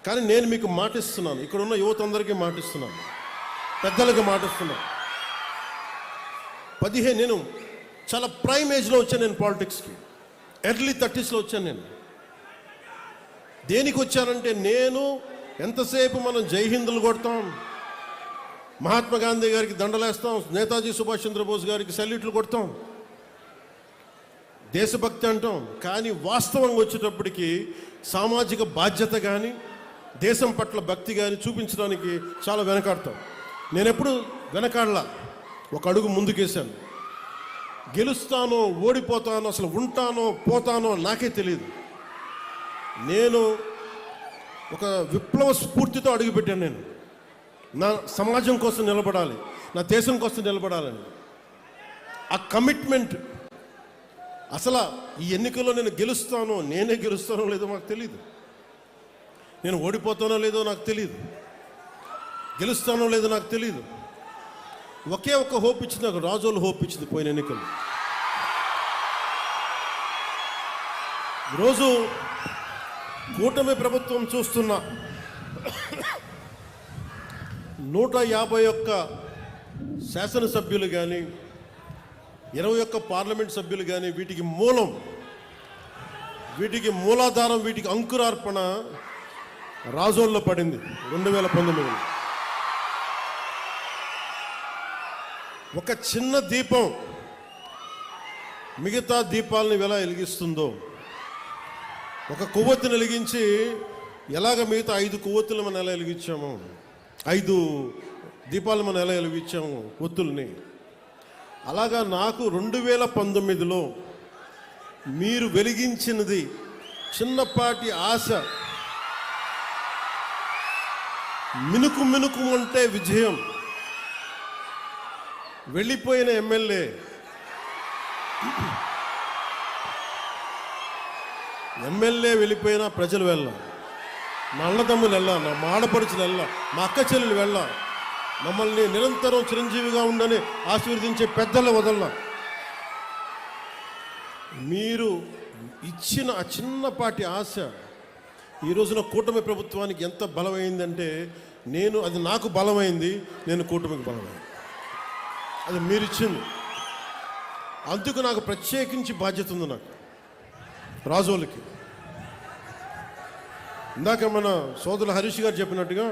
కానీ నేను మీకు మాటిస్తున్నాను, ఇక్కడ ఉన్న యువత అందరికీ మాటిస్తున్నాను, పెద్దలకు మాటిస్తున్నాను. నేను చాలా ప్రైమ్ ఏజ్లో వచ్చాను. నేను పాలిటిక్స్కి ఎర్లీ 30sలో వచ్చాను. నేను దేనికి వచ్చానంటే, నేను ఎంతసేపు మనం జై హిందులు కొడతాం, మహాత్మా గాంధీ గారికి దండలేస్తాం, నేతాజీ సుభాష్ చంద్రబోస్ గారికి సల్యూట్లు కొడతాం, దేశభక్తి అంటాం. కానీ వాస్తవంగా వచ్చేటప్పటికి సామాజిక బాధ్యత కానీ దేశం పట్ల భక్తి కానీ చూపించడానికి చాలా వెనకాడతాం. నేను ఎప్పుడు వెనకాడలా, ఒక అడుగు ముందుకేశాను. గెలుస్తానో ఓడిపోతానో, అసలు ఉంటానో పోతానో నాకే తెలియదు. నేను ఒక విప్లవ స్ఫూర్తితో అడుగుపెట్టాను. నేను నా సమాజం కోసం నిలబడాలి, నా దేశం కోసం నిలబడాలని ఆ కమిట్మెంట్. అసలు ఈ ఎన్నికల్లో నేను నేనే గెలుస్తానో లేదో నాకు తెలియదు, నేను ఓడిపోతానో లేదో నాకు తెలియదు, గెలుస్తానో లేదో నాకు తెలియదు. ఒకే ఒక హోప్ ఇచ్చింది నాకు, రాజోలు హోప్ ఇచ్చింది పోయిన ఎన్నికలు. ఈరోజు కూటమి ప్రభుత్వం చూస్తున్న 151 శాసనసభ్యులు కానీ 21 పార్లమెంట్ సభ్యులు కానీ వీటికి మూలాధారం, వీటికి అంకురార్పణ రాజోల్లో పడింది 2019. ఒక చిన్న దీపం మిగతా దీపాలని ఎలా వెలిగిస్తుందో, ఒక కొవ్వొత్తిని వెలిగించి ఎలాగ మిగతా 5 కొవ్వొత్తులు మనం ఎలా వెలిగించాము, 5 దీపాలు మనం ఎలా వెలిగించాము ఒత్తుల్ని, అలాగా నాకు 2019లో మీరు వెలిగించినది చిన్నపాటి ఆశ, మినుకు అంటే విజయం. వెళ్ళిపోయిన ఎమ్మెల్యే, వెళ్ళిపోయినా ప్రజలు వెళ్ళ, నా అన్నదమ్ములు వెళ్ళ, నా మాడపడుచులు వెళ్ళ, మా అక్క చెల్లెలు వెళ్ళ, మమ్మల్ని నిరంతరం చిరంజీవిగా ఉండని ఆశీర్వదించే పెద్దల వదల. మీరు ఇచ్చిన ఆ చిన్నపాటి ఆశ ఈ రోజున కూటమి ప్రభుత్వానికి ఎంత బలమైందంటే, అది నాకు బలమైంది, నేను కూటమికి బలమైంది. అది మీరిచ్చింది. అందుకు నాకు ప్రత్యేకించి బాధ్యత ఉంది. నాకు రాజోలకి ఇందాక మన సోదరులు హరీష్ గారు చెప్పినట్టుగా,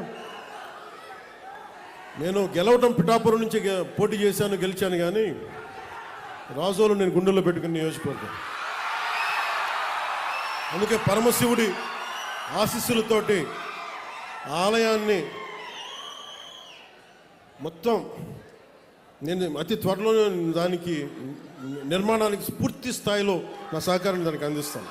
నేను గెలవటం పిఠాపురం నుంచి పోటీ చేశాను, గెలిచాను. కానీ రాజోలు నేను గుండెల్లో పెట్టుకుని నియోజకవర్గం. అందుకే పరమశివుడి ఆశీస్సులతోటి ఆలయాన్ని మొత్తం నేను అతి త్వరలో దానికి నిర్మాణానికి పూర్తి స్థాయిలో నా సహకారాన్ని దానికి అందిస్తాను.